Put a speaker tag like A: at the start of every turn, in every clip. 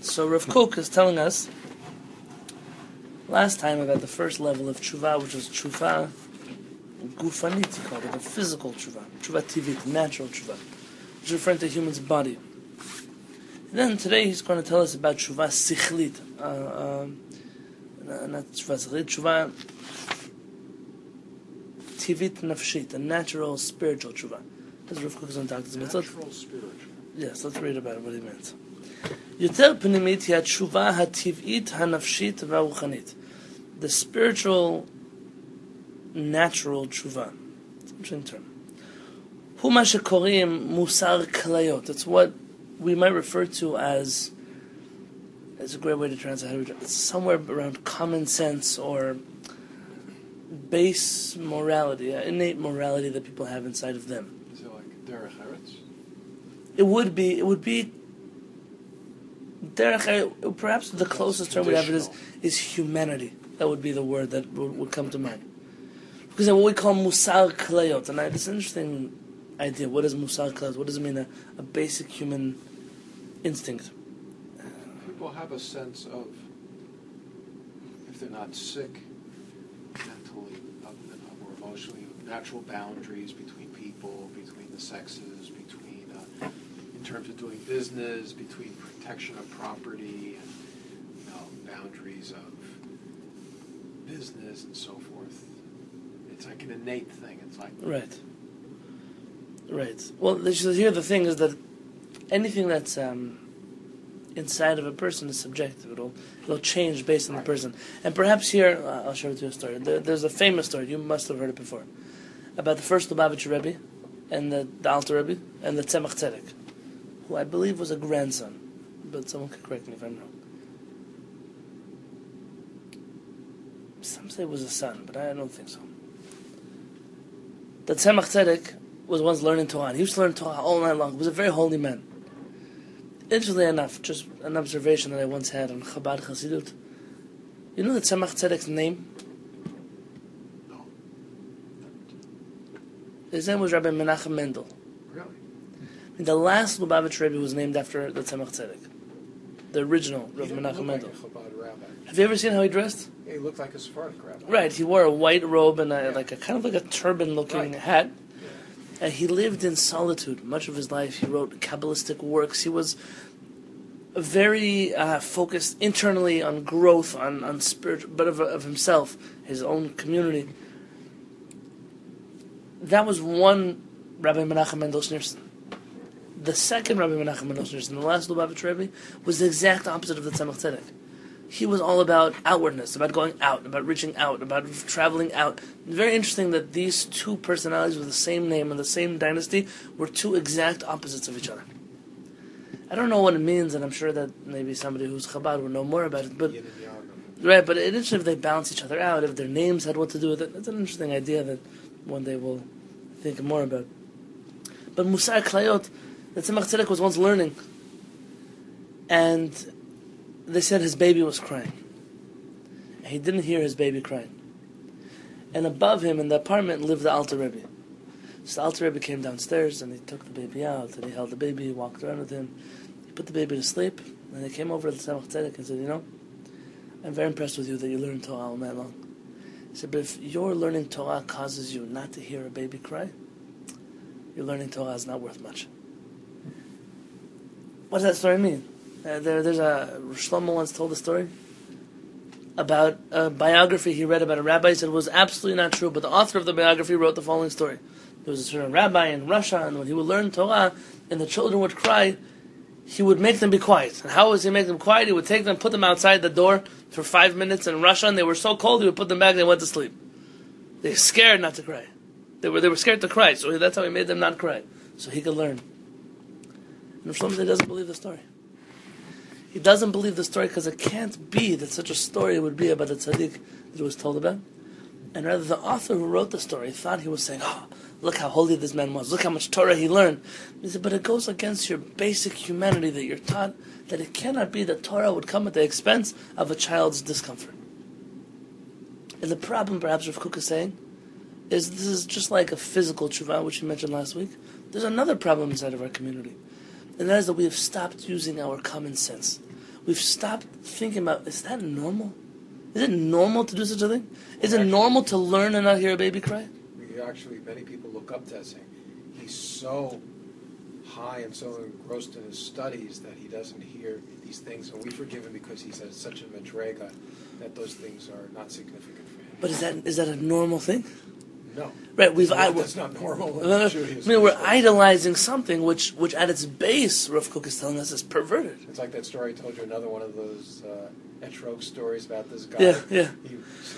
A: So Rav Kook is telling us last time about the first level of tshuva, which was tshuva gufanit, he called it, the physical tshuva, tshuva tivit, natural tshuva, which is referring to a human's body. And then today he's going to tell us about tshuva sichlit, not tshuva sichlit, tshuva tivit nafshit, a natural spiritual tshuva. As Rav Kook is going to talk to us about.
B: Natural spiritual.
A: Yes, let's read about what he meant. יותר פנימית היא התשובה הטבעית, הנפשית והרוחנית. The spiritual, natural tshuva. It's an interesting term. הוא מה שקוראים מוסר כליות. It's what we might refer to as, it's a great way to translate it, it's somewhere around common sense or base morality, innate morality that people have inside of them.
B: Is it like derech eretz?
A: It would be derech, perhaps the closest term we have is humanity. That would be the word that would come to mind. Because what we call musar klayot, and it's an interesting idea. What is musar klayot? What does it mean? A basic human instinct.
B: People have a sense of, if they're not sick, mentally or emotionally, natural boundaries between people, between the sexes, between in terms of doing business, between protection of property, and boundaries of business and so forth. It's like an innate thing. It's like
A: right. Well, here the thing is that anything that's inside of a person is subjective. It'll change based on the person. And perhaps here, I'll share with you a story. There's a famous story. You must have heard it before about the first Lubavitcher Rebbe and the Alter Rebbe and the Tzemach Tzedek, who I believe was a grandson, but someone can correct me if I'm wrong. Some say it was a son, but I don't think so. The Tzemach Tzedek was once learning Torah. He used to learn Torah all night long. He was a very holy man. Interestingly enough, just an observation that I once had on Chabad Chassidut. You know the Tzemach Tzedek's name?
B: No.
A: His name was Rabbi Menachem Mendel.
B: Really?
A: The last Lubavitcher Rebbe was named after the Tzemach Tzedek. The original Rabbi Menachem Mendel.
B: Like a Chabad rabbi.
A: Have you ever seen how he dressed?
B: Yeah, he looked like a Sephardic rabbi.
A: Right, he wore a white robe and like a turban-looking hat.
B: Yeah.
A: And he lived in solitude much of his life. He wrote Kabbalistic works. He was very focused internally on growth, on spirit, but of himself, his own community. That was one Rabbi Menachem Mendel Schneerson. The second Rabbi Menachem Mendel Schneerson, the last Lubavitcher Rebbe, was the exact opposite of the Tzemach Tzedek. He was all about outwardness, about going out, about reaching out, about traveling out. Very interesting that these two personalities with the same name and the same dynasty were two exact opposites of each other. I don't know what it means, and I'm sure that maybe somebody who's Chabad would know more about it. But right, but it's interesting if they balance each other out, if their names had what to do with it. It's an interesting idea that one day we'll think more about. But Musar Klayot, that Tzemach Tzedek was once learning, and they said his baby was crying. And he didn't hear his baby crying. And above him in the apartment lived the Alter Rebbe. So the Alter Rebbe came downstairs and he took the baby out and he held the baby, he walked around with him, he put the baby to sleep, and he came over to the Tzemach Tzedek and said, I'm very impressed with you that you learn Torah all night long. He said, but if your learning Torah causes you not to hear a baby cry, your learning Torah is not worth much. What does that story mean? There's Shlomo once told a story about a biography he read about a rabbi. He said it was absolutely not true, but the author of the biography wrote the following story. There was a certain rabbi in Russia, and when he would learn Torah and the children would cry, he would make them be quiet. And how was he make them quiet? He would take them, put them outside the door for 5 minutes in Russia, and they were so cold he would put them back and they went to sleep. They were scared not to cry. They were scared to cry, so that's how he made them not cry, so he could learn. And Shlomo doesn't believe the story. He doesn't believe the story because it can't be that such a story would be about a tzaddik that it was told about. And rather, the author who wrote the story thought he was saying, look how holy this man was, look how much Torah he learned. He said, but it goes against your basic humanity that you're taught that it cannot be that Torah would come at the expense of a child's discomfort. And the problem, perhaps, Rav Kook is saying, is this is just like a physical tshuva, which you mentioned last week. There's another problem inside of our community. And that is that we have stopped using our common sense. we've stopped thinking about, is that normal? Is it normal to do such a thing? Is it normal to learn and not hear a baby cry?
B: Many people look up to that saying, he's so high and so engrossed in his studies that he doesn't hear these things, and we forgive him because he's at such a madrega that those things are not significant for him.
A: But is that a normal thing?
B: No.
A: Right,
B: that's not normal.
A: We're idolizing something which at its base, Rav Kook is telling us, is perverted.
B: It's like that story I told you, another one of those etrog stories about this guy.
A: Yeah.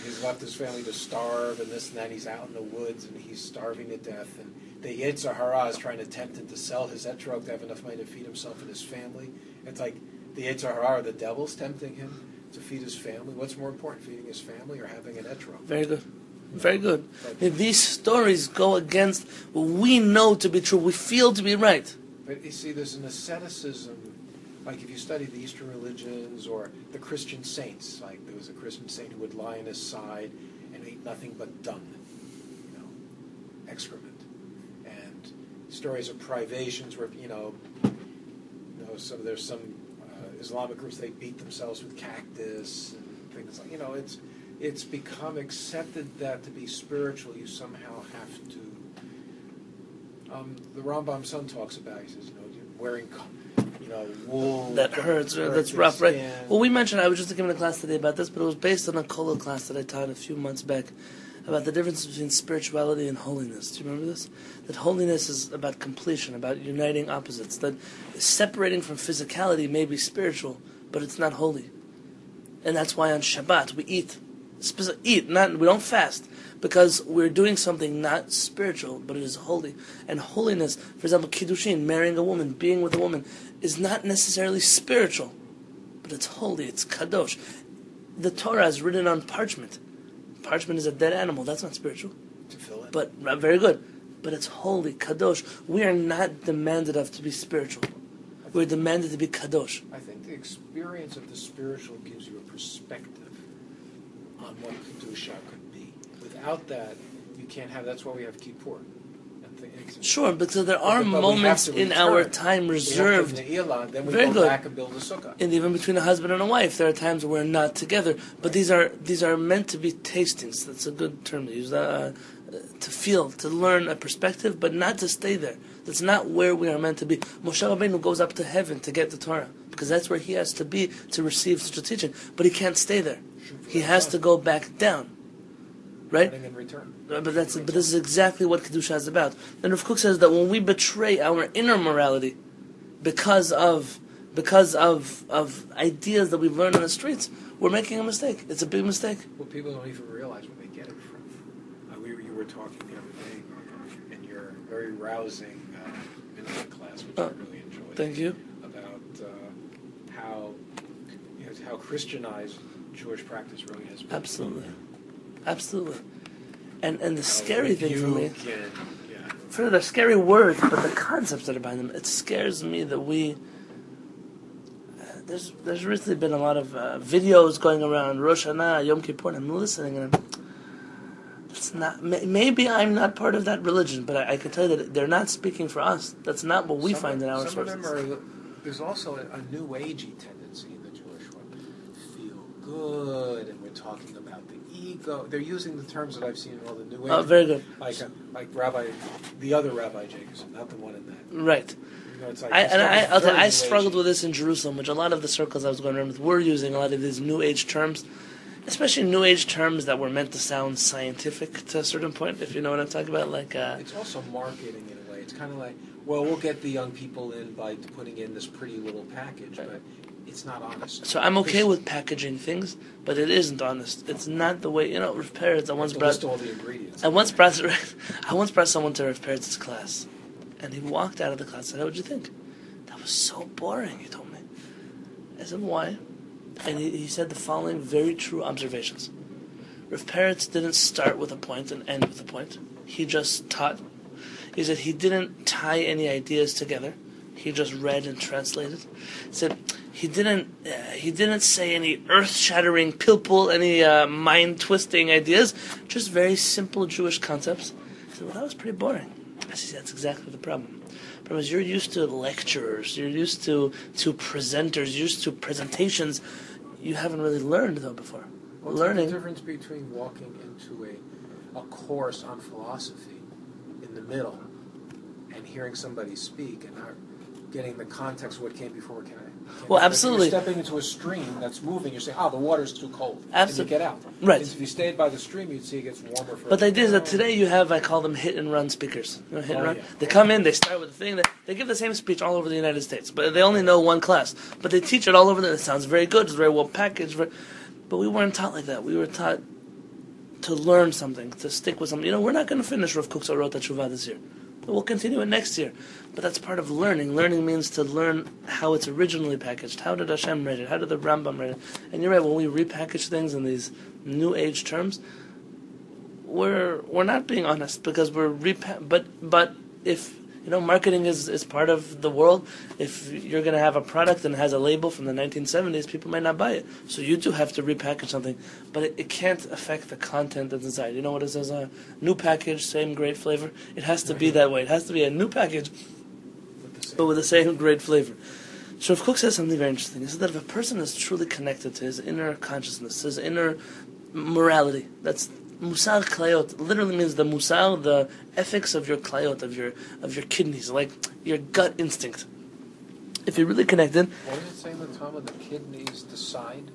B: He's left his family to starve and this and that. He's out in the woods and he's starving to death. And the Yetzer Hara is trying to tempt him to sell his etrog to have enough money to feed himself and his family. It's like the Yetzer Hara, the devil's tempting him to feed his family. What's more important, feeding his family or having an etrog?
A: Very good. Very good. These stories go against what we know to be true, we feel to be right.
B: But you see, there's an asceticism, like if you study the Eastern religions or the Christian saints, like there was a Christian saint who would lie on his side and eat nothing but dung, excrement. And stories of privations where, there's some Islamic groups, they beat themselves with cactus and things like, it's become accepted that to be spiritual, you somehow have to. The Rambam's son talks about. He says, wearing, wool
A: that hurts. That's rough, right? Well, we mentioned. I was just giving a class today about this, but it was based on a kollel class that I taught a few months back about the difference between spirituality and holiness. Do you remember this? That holiness is about completion, about uniting opposites. That separating from physicality may be spiritual, but it's not holy. And that's why on Shabbat we eat. We don't fast because we're doing something not spiritual, but it is holy. And holiness, for example, kiddushin, marrying a woman, being with a woman, is not necessarily spiritual, but it's holy. It's kadosh. The Torah is written on parchment. Parchment is a dead animal. That's not spiritual. But very good. But it's holy, kadosh. We are not demanded of to be spiritual. We're demanded to be kadosh.
B: I think the experience of the spiritual gives you a perspective on what Kedusha could be. Without that, you can't have. That's why we have Kippur.
A: Sure, because there are moments in our time reserved.
B: Then we
A: Very
B: go
A: good.
B: back and build a sukkah.
A: And even between a husband and a wife, there are times where we're not together. But these are meant to be tastings. That's a good term to use. To feel, to learn a perspective, but not to stay there. That's not where we are meant to be. Moshe Rabbeinu goes up to heaven to get the Torah, because that's where he has to be to receive such a teaching. But he can't stay there. He has to go back down. Right?
B: In return.
A: But this is exactly what Kedusha is about. And Rav Kook says that when we betray our inner morality because of ideas that we've learned on the streets, we're making a mistake. It's a big mistake.
B: Well, people don't even realize where they get it from. You were talking the other day in your very rousing midnight class, which I really enjoyed.
A: Thank you.
B: About how Christianized Jewish practice really has been.
A: Absolutely. And the scary thing for me, for the scary words, but the concepts that are behind them, it scares me that there's recently been a lot of videos going around Rosh Hashanah, Yom Kippur, and I'm listening, and it's not. Maybe I'm not part of that religion, but I can tell you that they're not speaking for us. That's not what we find in our sources.
B: Some of them there's also a new agey tendency in the Jewish one. Feel good, and we're talking about the ego. They're using the terms that I've seen in all the new age.
A: Oh, very good.
B: Like the other Rabbi Jacobson, not the one in that.
A: Right.
B: It's like
A: I'll tell you, I struggled with this in Jerusalem, which a lot of the circles I was going around with were using a lot of these New Age terms, especially New Age terms that were meant to sound scientific to a certain point, if you know what I'm talking about. Like
B: it's also marketing in a way. It's kind of like, well, we'll get the young people in by putting in this pretty little package, but it's not honest.
A: So I'm okay with packaging things, but it isn't honest. It's not the way, Rav Peretz, I once brought
B: all the ingredients.
A: I once brought someone to Rav Peretz's class. And he walked out of the class and said, "What did you think?" "That was so boring," he told me. I said, "Why?" And he said the following very true observations. Rav Peretz didn't start with a point and end with a point. He just taught. He said he didn't tie any ideas together. He just read and translated. He said he didn't say any earth-shattering pilpul, any mind-twisting ideas, just very simple Jewish concepts. I said, "Well, that was pretty boring." I said, "That's exactly the problem. Because you're used to lecturers, you're used to presenters, you're used to presentations. You haven't really learned though before.
B: What's
A: Learning.
B: the difference between walking into a course on philosophy in the middle and hearing somebody speak and not getting the context of what came before?
A: Well, absolutely.
B: You're stepping into a stream that's moving. You're saying, the water's too cold.
A: Absolutely.
B: And you get out.
A: Right.
B: If you stayed by the stream, you'd see it gets warmer.
A: But the idea is that today you have, I call them hit and run speakers. You know, hit and run.
B: Yeah.
A: They come in, they start with a thing, they give the same speech all over the United States, but they only know one class. But they teach it all over. It sounds very good. It's very well packaged. But we weren't taught like that. We were taught to learn something, to stick with something. We're not going to finish Rav Kook's Orot HaTeshuva this year. We'll continue it next year. But that's part of learning. Learning means to learn how it's originally packaged. How did Hashem write it? How did the Rambam write it? And you're right, when we repackage things in these new age terms, we're not being honest because we're but if marketing is part of the world. If you're going to have a product and it has a label from the 1970s, people might not buy it. So you do have to repackage something, but it can't affect the content that's inside. You know what it says? A new package, same great flavor. It has to be that way. It has to be a new package, but with the same great flavor. So Rav Kook says something very interesting. He says that if a person is truly connected to his inner consciousness, his inner morality, that's Musar klayot literally means the musar, the ethics of your klayot, of your kidneys, like your gut instinct. If you're really connected,
B: what does it say in the Talmud? The kidneys decide.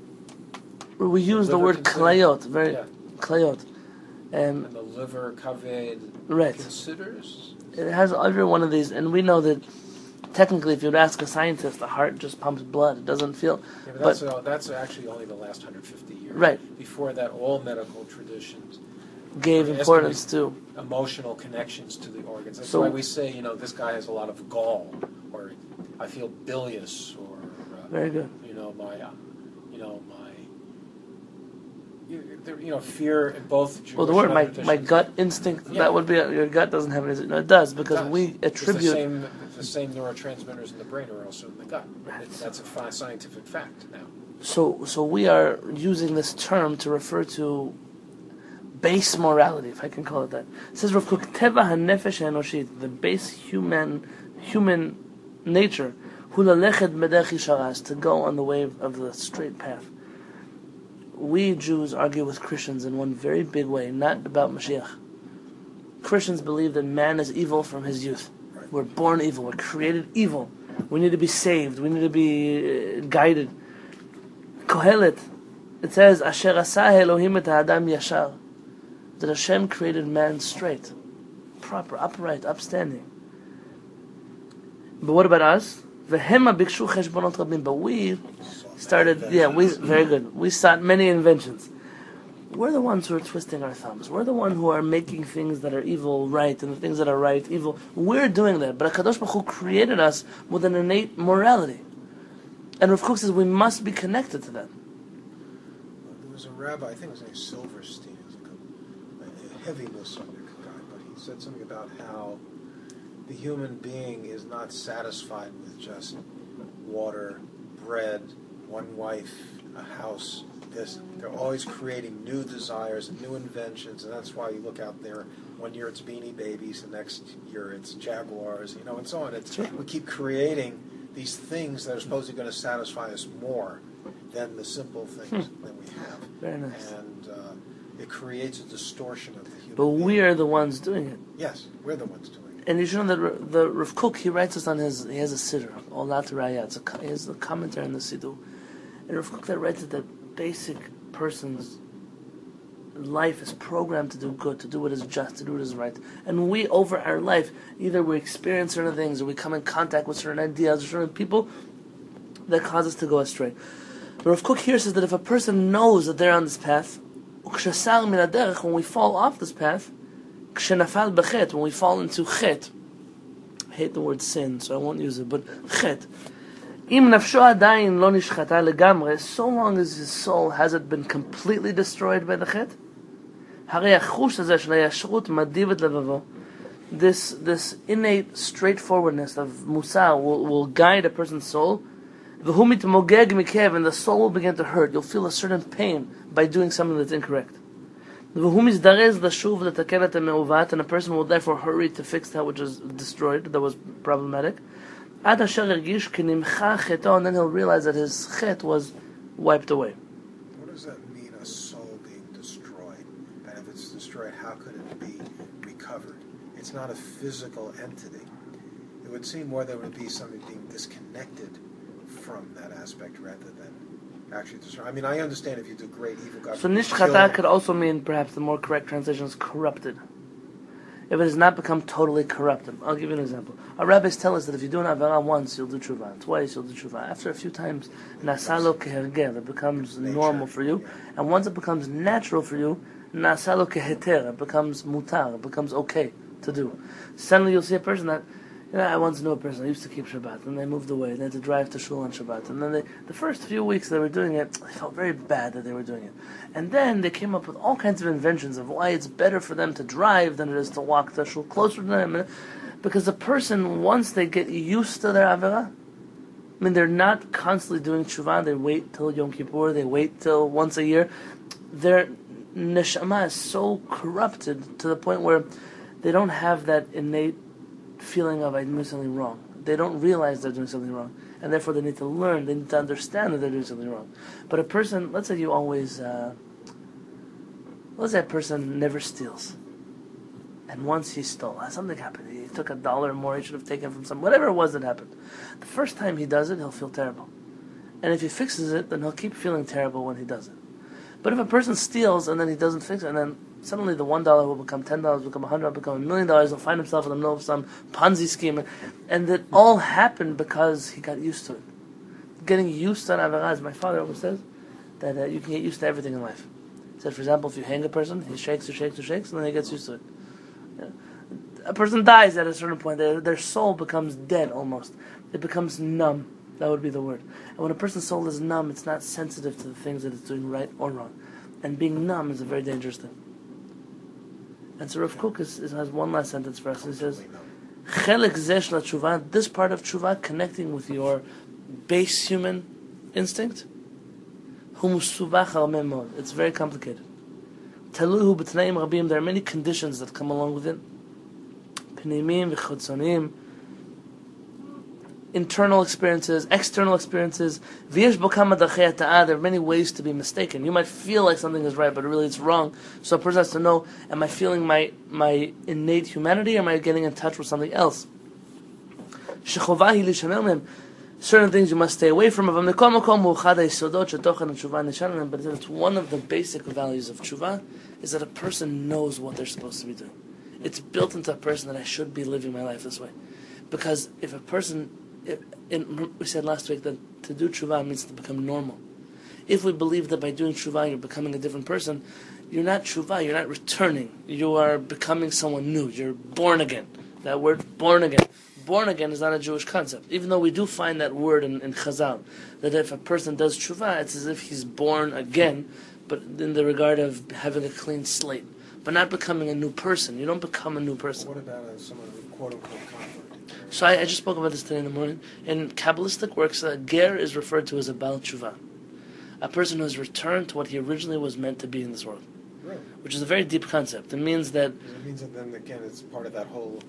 A: We use the word klayot, klayot,
B: and the liver kaved
A: right
B: considers.
A: It has every one of these, and we know that technically, if you'd ask a scientist, the heart just pumps blood; it doesn't feel.
B: Yeah, but that's actually only the last 150 years.
A: Right.
B: Before that, all medical traditions
A: gave importance to
B: emotional connections to the organs. That's
A: so,
B: why we say, this guy has a lot of gall, or I feel bilious, or
A: very good.
B: Fear in both. Jewish
A: well, the word my gut instinct that would be your gut doesn't have any. No, it does because we attribute
B: the same neurotransmitters in the brain are also in the gut. Right. That's a scientific fact now. So we are using this term to refer to base morality, if I can call it that. It says Rav Kook, Teva hanefesh ha'enoshit, the base human nature, hu lalechet b'derech yishara, is to go on the way of the straight path. We Jews argue with Christians in one very big way, not about Mashiach. Christians believe that man is evil from his youth. We're born evil. We're created evil. We need to be saved. We need to be guided. Kehillat, it says, Asher asah Elohim et ha'adam yashar, that Hashem created man straight, proper, upright, upstanding. But what about us? V'hema bikshu cheshbonot rabim. But we started, very good. We sought many inventions. We're the ones who are twisting our thumbs. We're the ones who are making things that are evil right, and the things that are right evil. We're doing that. But HaKadosh Baruch Hu created us with an innate morality. And Rav Kook says we must be connected to that.
C: There was a rabbi, I think his name was Silverstein, he was a heavy Mosaic guy, but he said something about how the human being is not satisfied with just water, bread, one wife, a house. They're always creating new desires and new inventions, and that's why you look out there. One year it's Beanie Babies, the next year it's Jaguars, and so on. We keep creating these things that are supposedly going to satisfy us more than the simple things that we have.
A: Very nice.
C: And it creates a distortion of the human
A: But
C: being.
A: we are the ones doing it.
C: Yes, we're the ones doing it.
A: And you should know that the Rav Kook, he writes us on he has a siddur, Olat Raya. He has a commentary on the siddur. And Rav Kook that writes that basic person's life is programmed to do good, to do what is just, to do what is right. And we, over our life, either we experience certain things or we come in contact with certain ideas or certain people that cause us to go astray. But Rav Kook here says that if a person knows that they're on this path, when we fall off this path, when we fall into chet, I hate the word sin, so I won't use it, but chet, so long as his soul hasn't been completely destroyed by the chet, this innate straightforwardness of Musar will guide a person's soul, and the soul will begin to hurt. You'll feel a certain pain by doing something that's incorrect. והוא מזדרז לשוב לתקן את המעוות, and a person will therefore hurry to fix that which is destroyed, that was problematic. עד אשר הרגיש כי נמחה חטאו, and then he'll realize that his chet was wiped away.
C: What does that mean, a soul being destroyed? And if it's destroyed, how could it be recovered? It's not a physical entity. It would seem more there would be something being disconnected from that aspect rather than actually destroyed. I mean, I understand if you do great evil, God
A: So
C: forbid,
A: nishchata could also mean, perhaps the more correct translation is corrupted. If it has not become totally corrupted. I'll give you an example. Our rabbis tell us that if you do an avera once, you'll do tshuva. Twice, you'll do tshuva. After a few times, nasalo keherger, it becomes normal for you. And once it becomes natural for you, nasalo keheter, it becomes mutar, it becomes okay to do. Suddenly you'll see a person that, I once knew a person, I used to keep Shabbat, and they moved away, they had to drive to shul on Shabbat, and then the first few weeks they were doing it, they felt very bad that they were doing it. And then they came up with all kinds of inventions of why it's better for them to drive than it is to walk to shul closer to them, because the person, once they get used to their avera, I mean, they're not constantly doing tshuva, they wait till Yom Kippur, they wait till once a year, their neshama is so corrupted to the point where they don't have that innate feeling of I'm doing something wrong. They don't realize they're doing something wrong, and therefore they need to learn, they need to understand that they're doing something wrong. But a person, let's say you always, let's say a person never steals, and once he stole, something happened, he took $1 more he should have taken from some, whatever it was that happened. The first time he does it, he'll feel terrible. And if he fixes it, then he'll keep feeling terrible when he does it. But if a person steals and then he doesn't fix it, and then suddenly the $1 will become $10, will become $100, will become $1 million, he'll find himself in the middle of some Ponzi scheme. And that all happened because he got used to it. Getting used to an avera, as my father always says, that you can get used to everything in life. He said, for example, if you hang a person, he shakes, and then he gets used to it. A person dies at a certain point, their soul becomes dead almost. It becomes numb. That would be the word. And when a person's soul is numb, it's not sensitive to the things that it's doing right or wrong. And being numb is a very dangerous thing. And so Rav Kook has one last sentence for us. He says, Chelik zesh la tshuva, this part of tshuva, connecting with your base human instinct, hu musubach al memod. It's very complicated. Taluhu b'tnaim rabim, there are many conditions that come along with it. Pnimim v'chotzonim, internal experiences, external experiences. There are many ways to be mistaken. You might feel like something is right, but really it's wrong. So a person has to know, am I feeling my innate humanity, or am I getting in touch with something else? Certain things you must stay away from. But it's one of the basic values of tshuva, is that a person knows what they're supposed to be doing. It's built into a person that I should be living my life this way. Because if a person, we said last week that to do tshuva means to become normal. If we believe that by doing tshuva you're becoming a different person, you're not tshuva, you're not returning. You are becoming someone new. You're born again. That word, born again. Born again is not a Jewish concept. Even though we do find that word in Chazal, that if a person does tshuva, it's as if he's born again, but in the regard of having a clean slate. But not becoming a new person. You don't become a new person.
C: What about someone who quote-unquote convert?
A: So I just spoke about this today in the morning. In Kabbalistic works, ger is referred to as a Baal Tshuva. A person who has returned to what he originally was meant to be in this world.
C: Right.
A: Which is a very deep concept. It means that...
C: It means that then, again, it's part of that whole,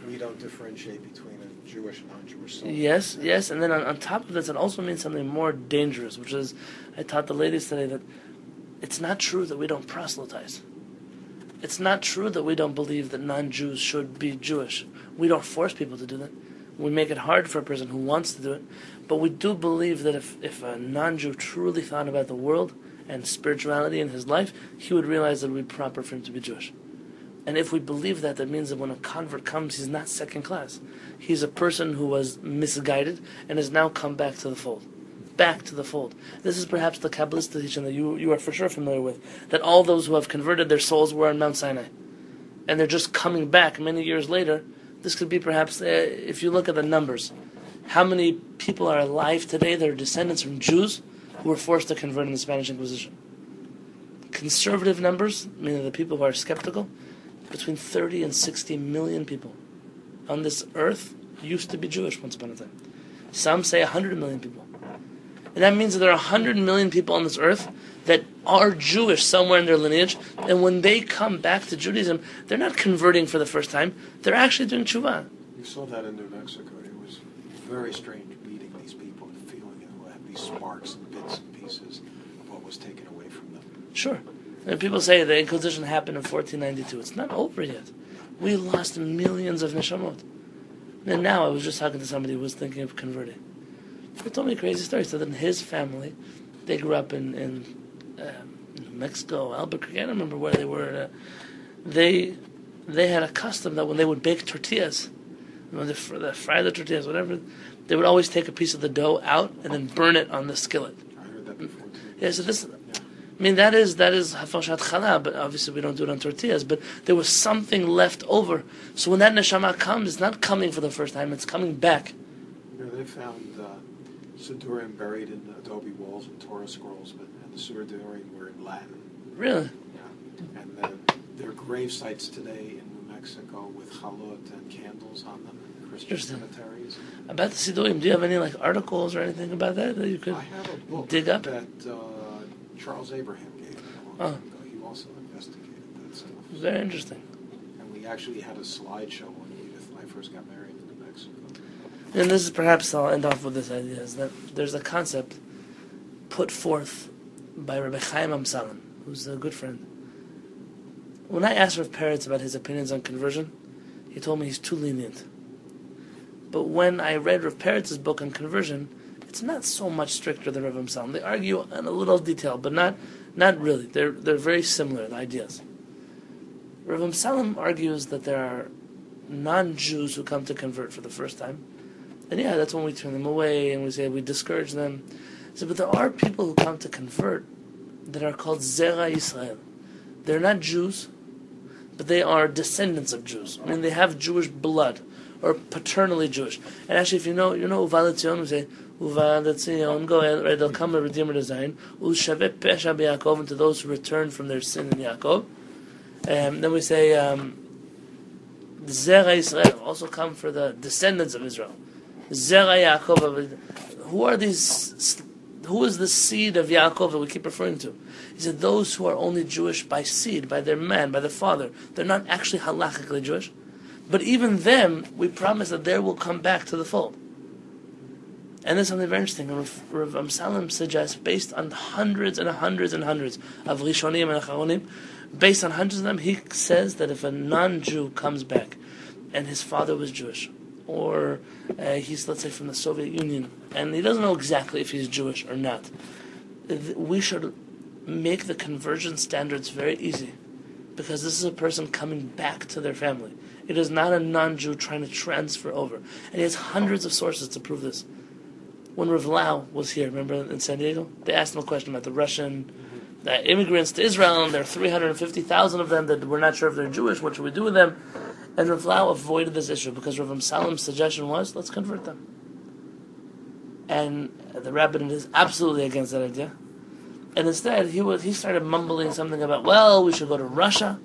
C: we don't differentiate between a Jewish and non-Jewish soul.
A: Yes, and then on top of this, it also means something more dangerous, which is, I taught the ladies today that it's not true that we don't proselytize. It's not true that we don't believe that non-Jews should be Jewish. We don't force people to do that. We make it hard for a person who wants to do it. But we do believe that if a non-Jew truly thought about the world and spirituality in his life, he would realize that it would be proper for him to be Jewish. And if we believe that, that means that when a convert comes, he's not second class. He's a person who was misguided and has now come back to the fold. Back to the fold. This is perhaps the Kabbalistic teaching that you are for sure familiar with, that all those who have converted, their souls were on Mount Sinai. And they're just coming back many years later. This could be perhaps, if you look at the numbers, how many people are alive today that are descendants from Jews who were forced to convert in the Spanish Inquisition? Conservative numbers, meaning the people who are skeptical, between 30 and 60 million people on this earth used to be Jewish once upon a time. Some say 100 million people. And that means that there are 100 million people on this earth that are Jewish somewhere in their lineage, and when they come back to Judaism, they're not converting for the first time, they're actually doing tshuva.
B: You saw that in New Mexico. It was very strange meeting these people and feeling it, who had these sparks and bits and pieces of what was taken away from them.
A: Sure. And people say the Inquisition happened in 1492. It's not over yet. We lost millions of neshamot. And now I was just talking to somebody who was thinking of converting. He told me a crazy story. He said that in his family, they grew up in New Mexico, Albuquerque. I don't remember where they were. They had a custom that when they would bake tortillas, they fry the tortillas, whatever, they would always take a piece of the dough out and then burn it on the skillet.
B: I heard that before too.
A: Yeah, so this, I mean, that is hafashat challah, but obviously we don't do it on tortillas. But there was something left over. So when that neshama comes, it's not coming for the first time; it's coming back.
B: You know, they found Sidurim buried in adobe walls and Torah scrolls, and the Sidurim were in Latin.
A: Really?
B: Yeah. And then there are grave sites today in New Mexico with chalot and candles on them in Christian cemeteries.
A: About the Sidurim, do you have any articles or anything about that you could
B: I have a book
A: dig up?
B: that Charles Abraham gave me a long time ago. He also investigated that stuff.
A: Very interesting.
B: And we actually had a slideshow on Edith when I first got married in New Mexico.
A: And this is perhaps, I'll end off with this idea, is that there's a concept put forth by Rabbi Chaim Amsalem, who's a good friend. When I asked Rav Peretz about his opinions on conversion, he told me he's too lenient. But when I read Rav Peretz's book on conversion, it's not so much stricter than Rav Amsalem. They argue in a little detail, but not really. They're very similar, the ideas. Rav Amsalem argues that there are non-Jews who come to convert for the first time. And yeah, that's when we turn them away and we say we discourage them. So, but there are people who come to convert that are called Zera Yisrael. They're not Jews, but they are descendants of Jews. I mean, they have Jewish blood, or paternally Jewish. And actually, if you know Uva L'Tzion, we say, Uva L'Tzion, go ahead, right, they'll come a Redeemer design, U'shaveh Pesha B'Yaakov, and to those who return from their sin in Yaakov. Then we say, Zera Yisrael, also come for the descendants of Israel. Zera Yaakov, who are these? Who is the seed of Yaakov that we keep referring to? He said those who are only Jewish by seed, by their man, by their father. They're not actually halachically Jewish, but even them, we promise that they will come back to the fold. And there's something very interesting. Rav Amsalem suggests, based on hundreds and hundreds and hundreds of Rishonim and Acharonim, based on hundreds of them, he says that if a non-Jew comes back and his father was Jewish, or he's, let's say, from the Soviet Union, and he doesn't know exactly if he's Jewish or not, we should make the conversion standards very easy, because this is a person coming back to their family. It is not a non-Jew trying to transfer over. And he has hundreds of sources to prove this. When Rav Lau was here, remember in San Diego, they asked him a question about the Russian immigrants to Israel, and there are 350,000 of them that we're not sure if they're Jewish, what should we do with them? And Rav Lau avoided this issue because Rav Amsalem's suggestion was, let's convert them. And the rabbin is absolutely against that idea. And instead, he started mumbling something about, well, we should go to Russia,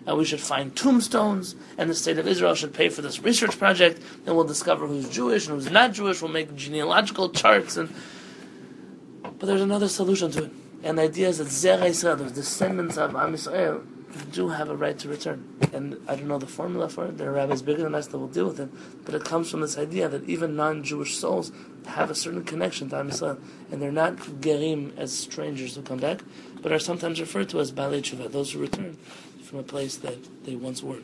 A: and we should find tombstones, and the state of Israel should pay for this research project, and we'll discover who's Jewish and who's not Jewish, we'll make genealogical charts. But there's another solution to it. And the idea is that Zera Yisrael, the descendants of Am Yisrael, do have a right to return. And I don't know the formula for it. There are rabbis bigger than us that will deal with it. But it comes from this idea that even non-Jewish souls have a certain connection to Am Yisrael. And they're not gerim as strangers who come back, but are sometimes referred to as Balei Tshuva, those who return from a place that they once were.